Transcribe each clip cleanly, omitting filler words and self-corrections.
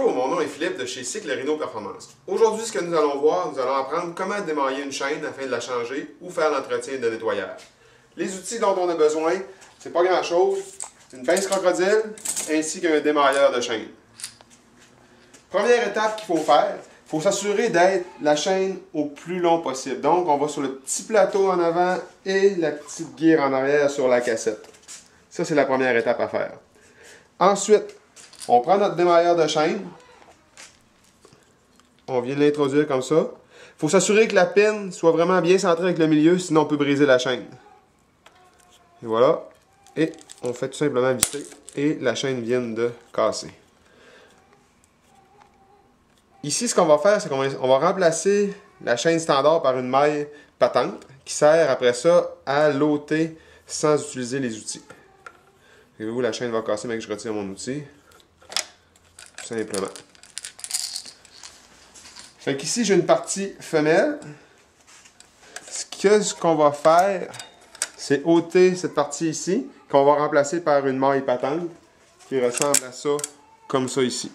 Bonjour, mon nom est Philippe de chez Cycle Rhino Performance. Aujourd'hui, ce que nous allons voir, nous allons apprendre comment démailler une chaîne afin de la changer ou faire l'entretien de nettoyage. Les outils dont on a besoin, c'est pas grand chose, c'est une pince crocodile ainsi qu'un démailleur de chaîne. Première étape qu'il faut faire, il faut s'assurer d'être la chaîne au plus long possible. Donc, on va sur le petit plateau en avant et la petite guire en arrière sur la cassette. Ça, c'est la première étape à faire. Ensuite, on prend notre démailleur de chaîne. On vient de l'introduire comme ça. Il faut s'assurer que la pine soit vraiment bien centrée avec le milieu, sinon on peut briser la chaîne. Et voilà. Et on fait tout simplement visser et la chaîne vient de casser. Ici, ce qu'on va faire, c'est qu'on va remplacer la chaîne standard par une maille patente qui sert après ça à l'ôter sans utiliser les outils. Et vous, la chaîne va casser, mais que je retire mon outil. Tout simplement. Fait qu'ici, j'ai une partie femelle. Ce qu'on va faire, c'est ôter cette partie ici, qu'on va remplacer par une maille patente qui ressemble à ça, comme ça ici.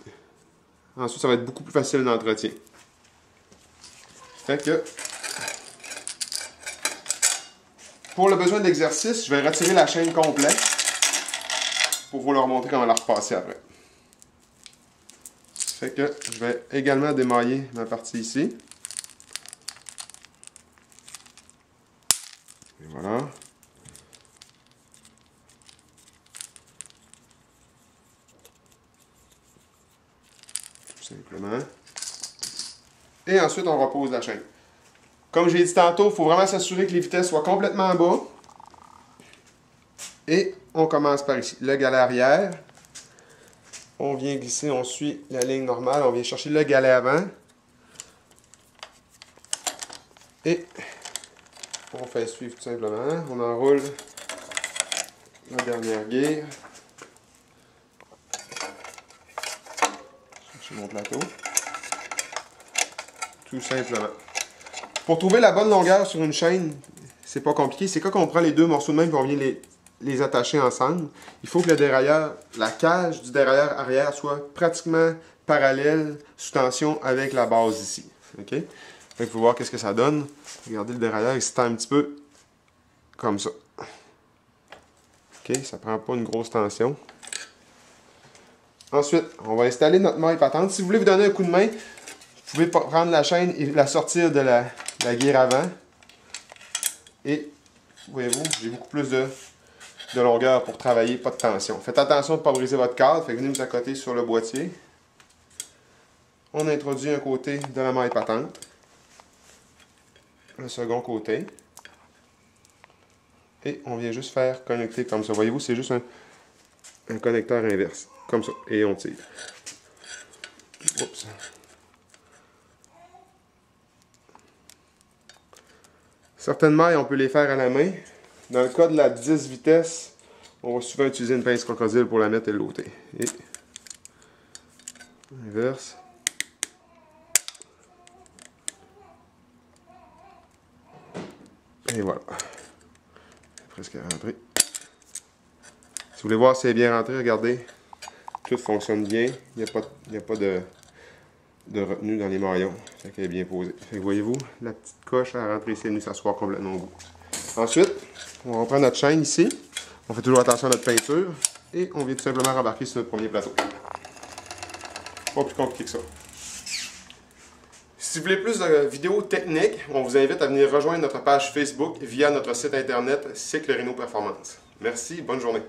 Ensuite, ça va être beaucoup plus facile d'entretien. Fait que, pour le besoin d'exercice, je vais retirer la chaîne complète pour vous leur montrer comment la repasser après. Fait que je vais également démailler ma partie ici. Et voilà. Tout simplement. Et ensuite, on repose la chaîne. Comme j'ai dit tantôt, il faut vraiment s'assurer que les vitesses soient complètement en bas. Et on commence par ici. Le galet arrière. On vient glisser, on suit la ligne normale, on vient chercher le galet avant. Et on fait suivre tout simplement. On enroule la dernière guire. Chercher mon plateau. Tout simplement. Pour trouver la bonne longueur sur une chaîne, c'est pas compliqué. C'est quand on prend les deux morceaux de même et on vient les attacher ensemble. Il faut que le dérailleur, la cage du dérailleur arrière soit pratiquement parallèle, sous tension avec la base ici. OK? Il faut voir qu'est-ce que ça donne. Regardez le dérailleur, il se tend un petit peu comme ça. OK? Ça prend pas une grosse tension. Ensuite, on va installer notre maille patente. Si vous voulez vous donner un coup de main, vous pouvez prendre la chaîne et la sortir de la guire avant. Et, voyez-vous, j'ai beaucoup plus de longueur pour travailler, pas de tension. Faites attention de ne pas briser votre cadre. Fait que venez vous accoter sur le boîtier. On introduit un côté de la maille patente. Le second côté. Et on vient juste faire connecter comme ça. Voyez-vous, c'est juste un connecteur inverse. Comme ça. Et on tire. Oups. Certaines mailles, on peut les faire à la main. Dans le cas de la 10 vitesses, on va souvent utiliser une pince crocodile pour la mettre et l'ôter. Et inverse. Et voilà. C'est presque rentré. Si vous voulez voir si c'est bien rentré, regardez. Tout fonctionne bien. Il n'y a pas de retenue dans les maillons. Fait qu'elle est bien posée. Fait que voyez-vous, la petite coche à rentrer ici, elle nous s'asseoir complètement au bout. Ensuite, on reprend notre chaîne ici. On fait toujours attention à notre peinture. Et on vient tout simplement rembarquer sur notre premier plateau. Pas plus compliqué que ça. Si vous voulez plus de vidéos techniques, on vous invite à venir rejoindre notre page Facebook via notre site internet Cycle Rhino Performance. Merci, bonne journée.